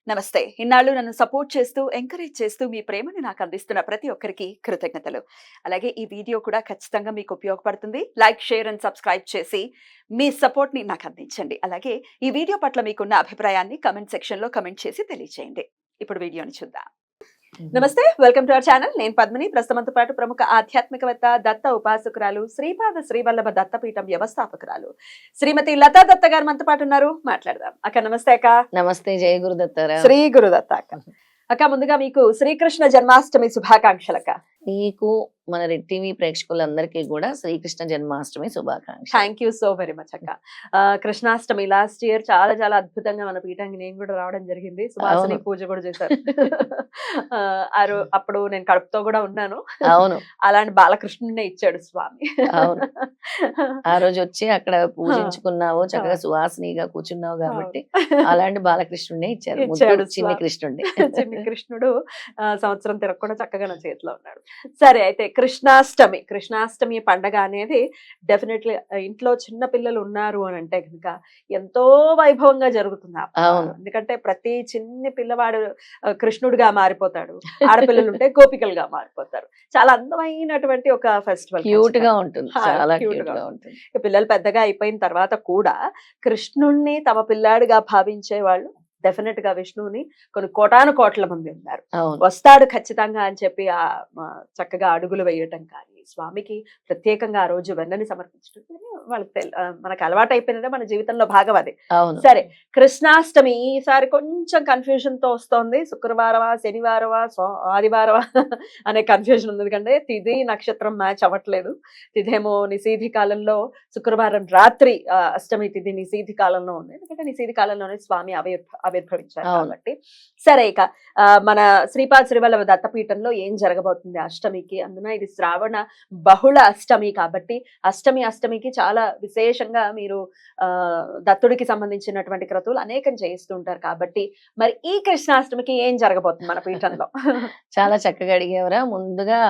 నమస్తే. ఇన్నాళ్ళు నన్ను సపోర్ట్ చేస్తూ, ఎంకరేజ్ చేస్తూ మీ ప్రేమని నాకు అందిస్తున్న ప్రతి ఒక్కరికి కృతజ్ఞతలు. అలాగే ఈ వీడియో కూడా ఖచ్చితంగా మీకు ఉపయోగపడుతుంది. లైక్, షేర్ అండ్ సబ్స్క్రైబ్ చేసి మీ సపోర్ట్‌ని నాకు అందించండి. అలాగే ఈ వీడియో పట్ల మీకున్న అభిప్రాయాన్ని కామెంట్ సెక్షన్‌లో కామెంట్ చేసి తెలియజేయండి. ఇప్పుడు వీడియోని చూద్దాం. నమస్తే, వెల్కమ్ టు అవర్ ఛానల్. నేను పద్మిని. ప్రస్తుతంతో పాటు ప్రముఖ ఆధ్యాత్మికవేత్త, దత్త ఉపాసకురాలు, శ్రీపాద శ్రీవల్లభ దత్తపీఠం వ్యవస్థాపకురాలు శ్రీమతి లతా దత్త గారు మనతో పాటు ఉన్నారు. మాట్లాడదాం. అక్క నమస్తే అక్క. నమస్తే, జయ గురుదత్తారా. శ్రీ గురుదత్త అక్క. అక్క ముందుగా మీకు శ్రీకృష్ణ జన్మాష్టమి శుభాకాంక్షలు అక్క. నీకు మన రెడ్ టీవీ ప్రేక్షకులందరికీ కూడా శ్రీకృష్ణ జన్మాష్టమి శుభాకాంక్ష. Thank you so very much అక్క. కృష్ణాష్టమి లాస్ట్ ఇయర్ చాలా చాలా అద్భుతంగా మన పీఠానికి నేను కూడా రావడం జరిగింది. సువాసిని పూజ కూడా చేశారు. అప్పుడు నేను కడుపుతో కూడా ఉన్నాను. అవును, అలాంటి బాలకృష్ణుడినే ఇచ్చాడు స్వామి. అవును. ఆ రోజు వచ్చి అక్కడ పూజించుకున్నావు, చక్కగా సువాసినిగా కూర్చున్నావు కాబట్టి అలాంటి బాలకృష్ణుడినే ఇచ్చారు. చిన్ని కృష్ణుడిని. చిన్ని కృష్ణుడు సంవత్సరం తిరగకుండా చక్కగా నా చేతిలో ఉన్నాడు. సరే, అయితే కృష్ణాష్టమి పండగ అనేది డెఫినెట్లీ ఇంట్లో చిన్న పిల్లలు ఉన్నారు అని అంటే కనుక ఎంతో వైభవంగా జరుగుతుంది. ఎందుకంటే ప్రతి చిన్ని పిల్లవాడు కృష్ణుడిగా మారిపోతాడు, ఆడపిల్లలు ఉంటే గోపికలుగా మారిపోతారు. చాలా అందమైనటువంటి ఒక ఫెస్టివల్, క్యూట్ గా ఉంటుంది, చాలా క్యూట్ గా ఉంటుంది. పిల్లలు పెద్దగా అయిపోయిన తర్వాత కూడా కృష్ణుడిని తమ పిల్లాడిగా భావించే వాళ్ళు డెఫినెట్ గా విష్ణువుని కొన్ని కోటాను కోట్ల మంది ఉన్నారు. వస్తాడు ఖచ్చితంగా అని చెప్పి చక్కగా అడుగులు వేయటం కానీ, స్వామికి ప్రత్యేకంగా ఆ రోజు వెన్నని సమర్పించడం వాళ్ళకి మనకు అలవాటు అయిపోయినదే మన జీవితంలో భాగం అది. సరే, కృష్ణాష్టమి ఈసారి కొంచెం కన్ఫ్యూజన్ తో వస్తోంది. శుక్రవారమా, శనివారమా, ఆదివారమా అనే కన్ఫ్యూజన్ ఉంది. ఎందుకంటే తిథి నక్షత్రం మ్యాచ్ అవ్వట్లేదు. తిథేమో నిశీధి కాలంలో, శుక్రవారం రాత్రి అష్టమి తిథి నిశీధి కాలంలో ఉంది. ఎందుకంటే నిశీధి కాలంలోనే స్వామి ఆవిర్భవించారు కాబట్టి. సరే, ఇక మన శ్రీపాద శ్రీవల్లభ దత్తపీఠంలో ఏం జరగబోతుంది అష్టమికి? అందున ఇది శ్రావణ బహుళ అష్టమి కాబట్టి అష్టమికి చాలా విశేషంగా మీరు దత్తుడికి సంబంధించినటువంటి క్రతువులు అనేకం చేయిస్తూ ఉంటారు కాబట్టి మరి ఈ కృష్ణాష్టమికి ఏం జరగబోతుంది మన పీఠంలో? చాలా చక్కగా అడిగేవరా. ముందుగా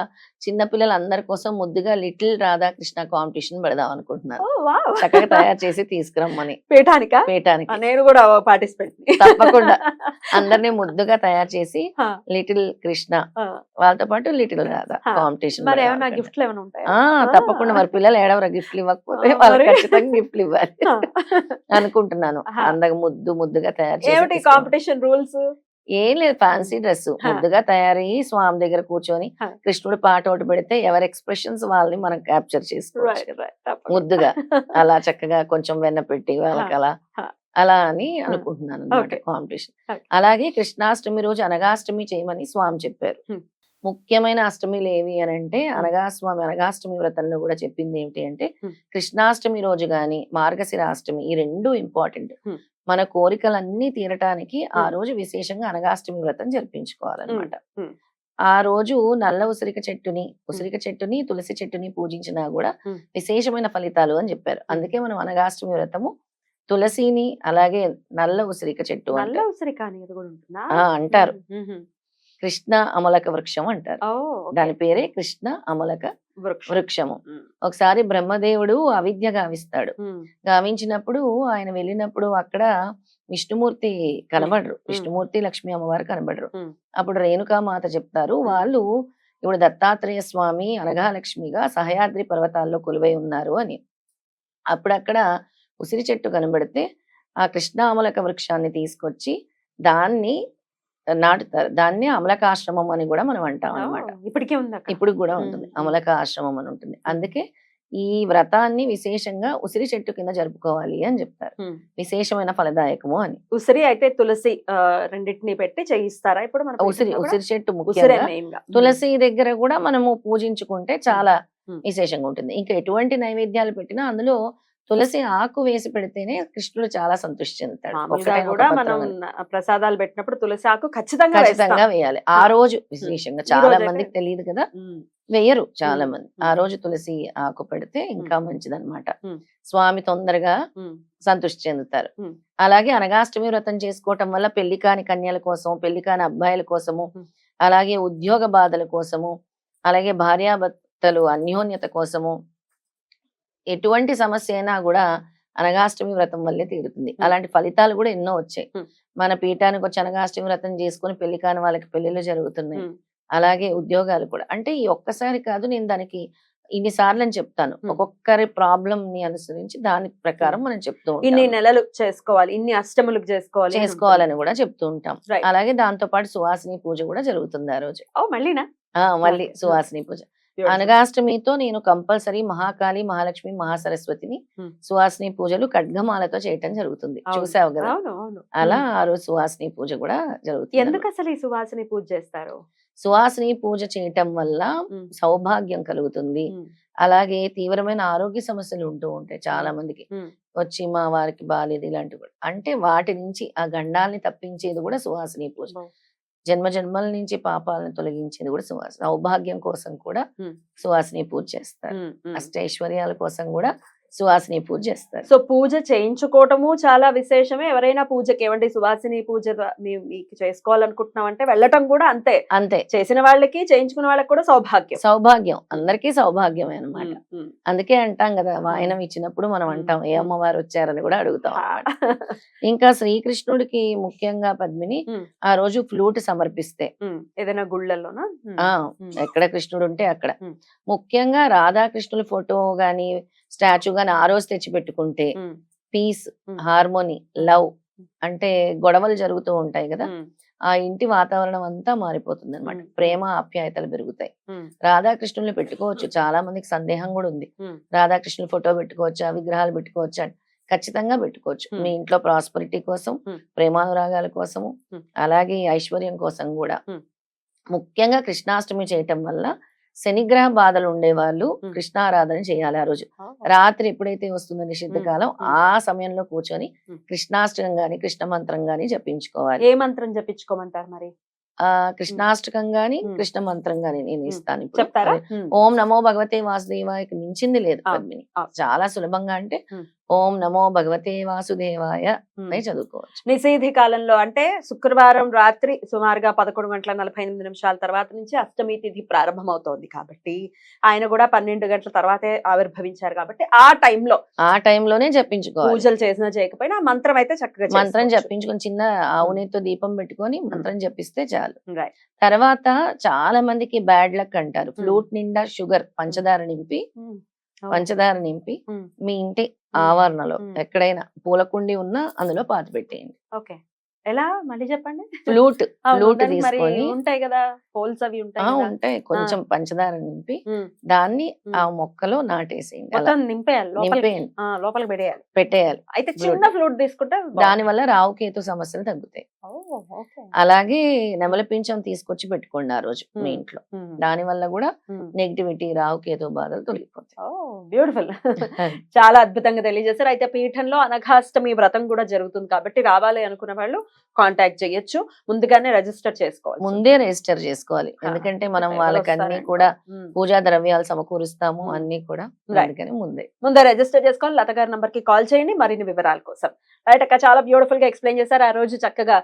చిన్నపిల్లలందరి కోసం ముద్దుగా లిటిల్ రాధాకృష్ణ కాంపిటీషన్ పెడదాం అనుకుంటున్నాను. చక్కగా తయారు చేసి తీసుకురమ్మని పీఠానికి. నేను కూడా పార్టిసిపేట్ తప్పకుండా అందరినీ ముద్దుగా తయారు చేసి లిటిల్ కృష్ణ వాళ్ళతో పాటు లిటిల్ రాధా కాంపిటీషన్. గిఫ్ట్లు ఏమైనా ఉంటాయి? తప్పకుండా. మరి పిల్లలు ఏడవరా గిఫ్ట్లు ఇవ్వకపోతే? వాళ్ళకి ఖచ్చితంగా గిఫ్ట్లు ఇవ్వాలి అనుకుంటున్నాను. అందగా ముద్దుగా తయారు చేసి. కాంపిటీషన్ రూల్స్ ఏం లేదు, ఫ్యాన్సీ డ్రెస్ ముద్దుగా తయారయ్యి స్వామి దగ్గర కూర్చొని కృష్ణుడు పాట ఒకటి పెడితే ఎవరి ఎక్స్ప్రెషన్స్ వాళ్ళని మనం క్యాప్చర్ చేసుకోవచ్చు ముద్దుగా. అలా చక్కగా కొంచెం వెన్న పెట్టి వాళ్ళకి అలా అని అనుకుంటున్నాను అన్నమాట కాంపిటీషన్. అలాగే కృష్ణాష్టమి రోజు అనగాష్టమి చేయమని స్వామి చెప్పారు. ముఖ్యమైన అష్టమిలు ఏవి అని అంటే అనగాష్టమి వ్రతంలో కూడా చెప్పింది ఏమిటి అంటే కృష్ణాష్టమి రోజు గాని మార్గశిరాష్టమి, ఈ రెండు ఇంపార్టెంట్. మన కోరికలన్నీ తీరటానికి ఆ రోజు విశేషంగా అనగాష్టమి వ్రతం జరిపించుకోవాలన్నమాట. ఆ రోజు నల్ల ఉసిరిక చెట్టుని తులసి చెట్టుని పూజించినా కూడా విశేషమైన ఫలితాలు అని చెప్పారు. అందుకే మనం అనగాష్టమి వ్రతము తులసిని అలాగే నల్ల ఉసిరిక చెట్టు అంటారు. కృష్ణ అమలక వృక్షం అంటారు. దాని పేరే కృష్ణ అమలక వృక్షము. ఒకసారి బ్రహ్మదేవుడు అవిద్య గావిస్తాడు. గావించినప్పుడు ఆయన వెళ్ళినప్పుడు అక్కడ విష్ణుమూర్తి కనబడరు. విష్ణుమూర్తి లక్ష్మీ అమ్మవారు కనబడరు. అప్పుడు రేణుకామాత చెప్తారు, వాళ్ళు ఇప్పుడు దత్తాత్రేయ స్వామి అనఘాలక్ష్మిగా సహయాద్రి పర్వతాల్లో కొలువై ఉన్నారు అని. అప్పుడు అక్కడ ఉసిరి చెట్టు కనబడితే ఆ కృష్ణ అమలక వృక్షాన్ని తీసుకొచ్చి దాన్ని నాటుతారు. దాన్ని అమలకాశ్రమం అని కూడా మనం అంటాం అనమాట. ఇప్పుడు కూడా ఉంటుంది, అమలక ఆశ్రమం అని ఉంటుంది. అందుకే ఈ వ్రతాన్ని విశేషంగా ఉసిరి చెట్టు కింద జరుపుకోవాలి అని చెప్తారు. విశేషమైన ఫలదాయకము అని. ఉసిరి అయితే తులసి రెండింటిని పెట్టి చేయిస్తారా ఇప్పుడు? ఉసిరి చెట్టు ముఖ్యంగా. తులసి దగ్గర కూడా మనము పూజించుకుంటే చాలా విశేషంగా ఉంటుంది. ఇంకా ఎటువంటి నైవేద్యాలు పెట్టినా అందులో తులసి ఆకు వేసి పెడితేనే కృష్ణుడు చాలా సంతృష్టి చెందుతాడు. మనం ప్రసాదాలు పెట్టినప్పుడు తులసి ఆకు ఖచ్చితంగా వేయాలి ఆ రోజు. విశేషంగా చాలా మందికి తెలియదు కదా, వేయరు చాలా మంది. ఆ రోజు తులసి ఆకు పెడితే ఇంకా మంచిదన్నమాట. స్వామి తొందరగా సంతృష్టి చెందుతారు. అలాగే అనగాష్టమి వ్రతం చేసుకోవటం వల్ల పెళ్లి కాని కన్యల కోసం, పెళ్లి కాని అబ్బాయిల కోసము, అలాగే ఉద్యోగ బాధల కోసము, అలాగే భార్యాభర్తలు అన్యోన్యత కోసము, ఎటువంటి సమస్య అయినా కూడా అనగాష్టమి వ్రతం వల్లే తీరుతుంది. అలాంటి ఫలితాలు కూడా ఎన్నో వచ్చాయి. మన పీఠానికి వచ్చి అనగాష్టమి వ్రతం చేసుకుని పెళ్లి కాని వాళ్ళకి పెళ్లిళ్ళు జరుగుతున్నాయి. అలాగే ఉద్యోగాలు కూడా. అంటే ఈ ఒక్కసారి కాదు, నేను దానికి ఇన్నిసార్లు అని చెప్తాను. ఒక్కొక్కరి ప్రాబ్లం ని అనుసరించి దాని ప్రకారం మనం చెప్తూ ఉంటాం. ఇన్ని నెలలు చేసుకోవాలి, ఇన్ని అష్టములకు చేసుకోవాలని కూడా చెప్తూ ఉంటాం. అలాగే దాంతో పాటు సువాసిని పూజ కూడా జరుగుతుంది ఆ రోజు. మళ్ళీనా? మళ్ళీ సువాసిని పూజ. అనగాష్టమితో నేను కంపల్సరీ మహాకాళి, మహాలక్ష్మి, మహాసరస్వతిని సువాసిని పూజలు ఖడ్గమాలతో చేయటం జరుగుతుంది. చూసావు కదా? అలా ఆ రోజు సువాసిని పూజ కూడా జరుగుతుంది. ఎందుకు అసలు ఈ సువాసిని పూజ చేస్తారు? సువాసిని పూజ చేయటం వల్ల సౌభాగ్యం కలుగుతుంది. అలాగే తీవ్రమైన ఆరోగ్య సమస్యలు ఉంటూ ఉంటాయి చాలా మందికి. వచ్చి మా వారికి బాలేదు ఇలాంటివి కూడా. అంటే వాటి నుంచి ఆ గండాల్ని తప్పించేది కూడా సువాసిని పూజ. జన్మ జన్మల నుంచి పాపాలను తొలగించేది కూడా సువాసిని. సౌభాగ్యం కోసం కూడా సువాసిని పూజ చేస్తారు. అష్టైశ్వర్యాల కోసం కూడా సువాసిని పూజ చేస్తారు. సో పూజ చేయించుకోవటము చాలా విశేషమే. ఎవరైనా పూజకి ఏమంటే సువాసిని పూజ మీకు చేసుకోవాలనుకుంటున్నాం అంటే వెళ్ళటం కూడా అంతే. చేసిన వాళ్ళకి చేయించుకున్న వాళ్ళకి కూడా సౌభాగ్యం. అందరికీ సౌభాగ్యమే అన్నమాట. అందుకే అంటాం కదా, వాయనం ఇచ్చినప్పుడు మనం అంటాం ఏ అమ్మవారు వచ్చారని కూడా అడుగుతాం. ఇంకా శ్రీకృష్ణుడికి ముఖ్యంగా పద్మిని ఆ రోజు ఫ్లూట్ సమర్పిస్తే ఏదైనా గుళ్ళల్లోనా ఎక్కడ కృష్ణుడు ఉంటే అక్కడ, ముఖ్యంగా రాధాకృష్ణుల ఫోటో గాని స్టాచ్యూ గాని ఆ రోజు తెచ్చి పెట్టుకుంటే పీస్, హార్మోనీ, లవ్, అంటే గొడవలు జరుగుతూ ఉంటాయి కదా, ఆ ఇంటి వాతావరణం అంతా మారిపోతుంది అనమాట. ప్రేమ ఆప్యాయతలు పెరుగుతాయి. రాధాకృష్ణుల్ని పెట్టుకోవచ్చు. చాలా మందికి సందేహం కూడా ఉంది, రాధాకృష్ణుల ఫోటో పెట్టుకోవచ్చా, విగ్రహాలు పెట్టుకోవచ్చా? ఖచ్చితంగా పెట్టుకోవచ్చు. మీ ఇంట్లో ప్రాస్పరిటీ కోసం, ప్రేమానురాగాల కోసము, అలాగే ఐశ్వర్యం కోసం కూడా. ముఖ్యంగా కృష్ణాష్టమి చేయటం వల్ల శనిగ్రహ బాధలు ఉండేవాళ్ళు కృష్ణారాధన చేయాలి ఆ రోజు. రాత్రి ఎప్పుడైతే వస్తుందో నిషిద్ధ కాలం, ఆ సమయంలో కూర్చొని కృష్ణాష్టకం గాని, కృష్ణ మంత్రం గాని జపించుకోవాలి. ఏ మంత్రం జపించుకోమంటారు మరి? కృష్ణాష్టకం గాని, కృష్ణ మంత్రం గాని నేను ఇస్తాను. చెప్తారా? ఓం నమో భగవతే వాసుదేవాయకి మించింది లేదు పద్మిని. చాలా సులభంగా, అంటే ఓం నమో భగవతే వాసుదేవాయ చదువుకోవచ్చు. నిషేధి కాలంలో అంటే శుక్రవారం రాత్రి సుమారుగా 11:48 తర్వాత నుంచి అష్టమి తిథి ప్రారంభమవుతోంది కాబట్టి, ఆయన కూడా 12 గంటల తర్వాతే ఆవిర్భవించారు కాబట్టి ఆ టైంలోనే జపించుకోవాలి. పూజలు చేసినా చేయకపోయినా ఆ మంత్రం అయితే చక్కగా మంత్రం జపించుకొని చిన్న ఆవునేతో దీపం పెట్టుకొని మంత్రం జపిస్తే చాలు. తర్వాత చాలా మందికి బ్యాడ్ లక్ అంటారు. ఫ్లూట్ నిండా షుగర్, పంచదార నింపి మీ ఇంటి ఆవరణలో ఎక్కడైనా పూలకుండి ఉన్నా అందులో పాతి పెట్టేయండి. ఓకే, ఎలా మళ్ళీ చెప్పండి? ఫ్లూట్ తీసుకొని, ఉంటాయి కదా హోల్స్, అవి ఉంటాయి. కొంచెం పంచదార నింపి దాన్ని ఆ మొక్కలో నాటేసేయండి. నింపేయాలి, లోపలికి పెట్టేయాలి. అయితే చిన్న ఫ్లూట్ తీసుకుంటే దాని వల్ల రావుకేతు సమస్యలు తగ్గుతాయి. అలాగే నెమల పింఛం తీసుకొచ్చి పెట్టుకోండి ఆ రోజు మీ ఇంట్లో. దాని వల్ల కూడా నెగిటివిటీ, రావుకేతు బాధలు తొలగిపోతాయి. బ్యూటిఫుల్. చాలా అద్భుతంగా తెలియజేశారు. అయితే పీఠంలో అనఘాష్టమి వ్రతం కూడా జరుగుతుంది కాబట్టి రావాలి అనుకున్న వాళ్ళు కాంటాక్ట్ చేయొచ్చు. ముందుగానే రిజిస్టర్ చేసుకోవాలి. ఎందుకంటే మనం వాళ్ళకి అన్ని కూడా పూజా ద్రవ్యాలు సమకూరుస్తాము, అన్ని కూడా ముందే రిజిస్టర్ చేసుకోవాలి. లత గారి నంబర్ కి కాల్ చేయండి మరిన్ని వివరాల కోసం. రైట్ అక్క, చాలా బ్యూటిఫుల్ గా ఎక్స్ప్లెయిన్ చేశారు. ఆ రోజు చక్కగా